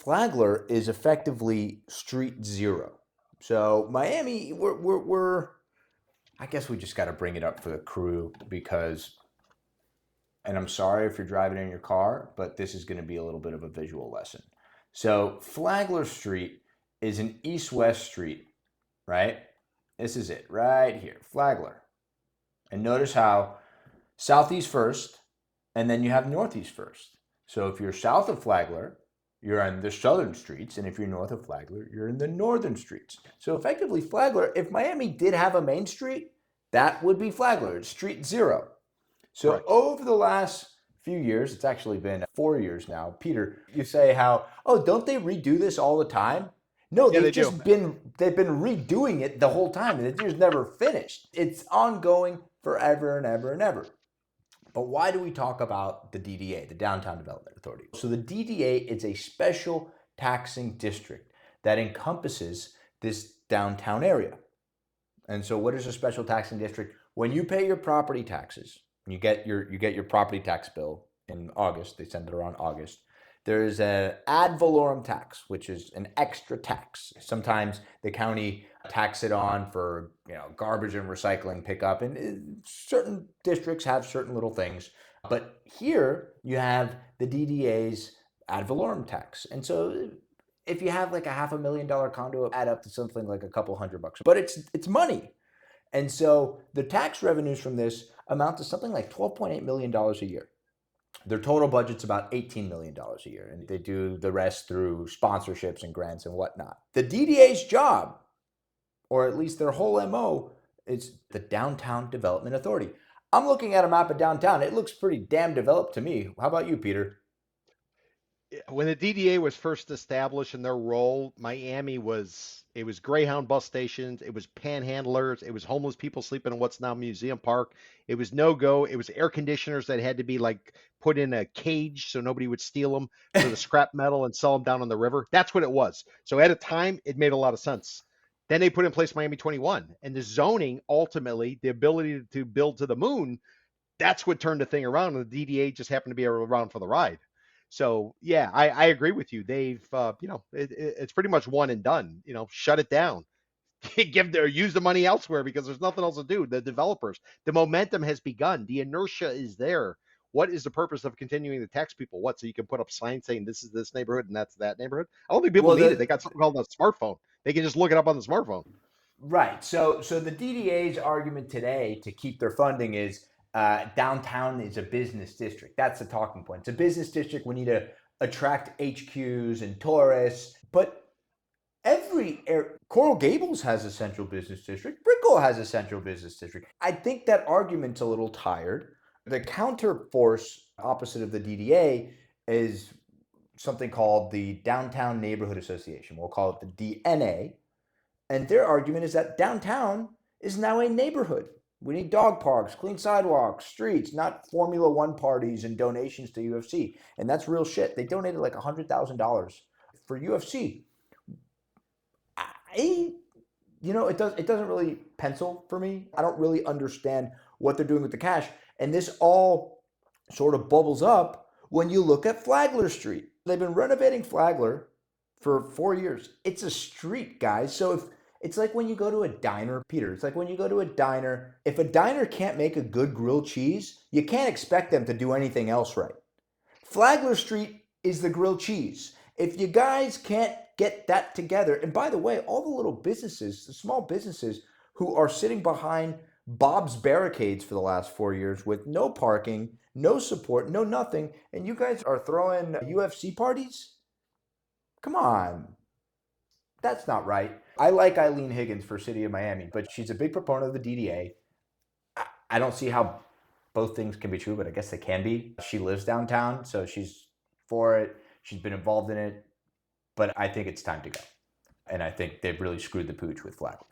Flagler is effectively street zero. So Miami, we're I guess we just got to bring it up for the crew because, and I'm sorry if you're driving in your car, but this is going to be a little bit of a visual lesson. So Flagler Street is an east-west street, right? This is it right here, Flagler. And notice how southeast first, and then you have northeast first. So if you're south of Flagler, you're on the southern streets, and if you're north of Flagler, you're in the northern streets. So effectively, Flagler, if Miami did have a main street, that would be Flagler. It's street zero. So Right. over the last few years, it's actually been 4 years now. Peter, you say how, oh, don't they redo this all the time? No, Yeah, they do. they've been redoing it the whole time, and it's just never finished. It's ongoing forever and ever and ever. But why do we talk about the DDA, the Downtown Development Authority? So the DDA is a special taxing district that encompasses this downtown area. And so what is a special taxing district? When you pay your property taxes, you get your property tax bill in August, they send it around August. There's an ad valorem tax, which is an extra tax. Sometimes the county tax it on for garbage and recycling pickup, and certain districts have certain little things. But here you have the DDA's ad valorem tax, and so if you have like a $500,000 condo, add up to something like a couple $100, but it's money. And so the tax revenues from this amount to something like $12.8 million a year. Their total budget's about $18 million a year, and they do the rest through sponsorships and grants and whatnot. The DDA's job, or at least their whole MO, is the Downtown Development Authority. I'm looking at a map of downtown. It looks pretty damn developed to me. How about you, Peter? When the DDA was first established in their role, Miami was it was Greyhound bus stations, it was panhandlers, it was homeless people sleeping in what's now Museum Park. It was no go. It was air conditioners that had to be like put in a cage so nobody would steal them for the scrap metal and sell them down on the river. That's what it was. So at a time, it made a lot of sense. Then they put in place Miami 21, and the zoning ultimately, the ability to build to the moon, that's what turned the thing around. And the DDA just happened to be around for the ride. So yeah, I agree with you. They've it's pretty much one and done. Shut it down, use the money elsewhere because there's nothing else to do. The developers, the momentum has begun. The inertia is there. What is the purpose of continuing to tax people? What, so you can put up signs saying this is this neighborhood and that's that neighborhood? I don't think people Well, need it. They got something called a smartphone. They can just look it up on the smartphone. right. So the DDA's argument today to keep their funding is downtown is a business district. That's the talking point. It's a business district. We need to attract HQs and tourists. But Coral Gables has a central business district. Brickell has a central business district. I think that argument's a little tired. The counter force opposite of the DDA is something called the Downtown Neighborhood Association. We'll call it the DNA. And their argument is that downtown is now a neighborhood. We need dog parks, clean sidewalks, streets, not Formula One parties and donations to UFC. And that's real shit. They donated like $100,000 for UFC. It doesn't really pencil for me. I don't really understand what they're doing with the cash. And this all sort of bubbles up when you look at Flagler Street. They've been renovating Flagler for 4 years. It's a street, guys. So if it's like when you go to a diner, Peter, it's like when you go to a diner, if a diner can't make a good grilled cheese, you can't expect them to do anything else right. Flagler Street is the grilled cheese. If you guys can't get that together, and by the way, all the little businesses, the small businesses who are sitting behind Bob's barricades for the last 4 years with no parking, no support, no nothing, and you guys are throwing UFC parties? Come on. That's not right. I like Eileen Higgins for City of Miami, but she's a big proponent of the DDA. I don't see how both things can be true, but I guess they can be. She lives downtown, so she's for it. She's been involved in it, but I think it's time to go. And I think they've really screwed the pooch with Flagler.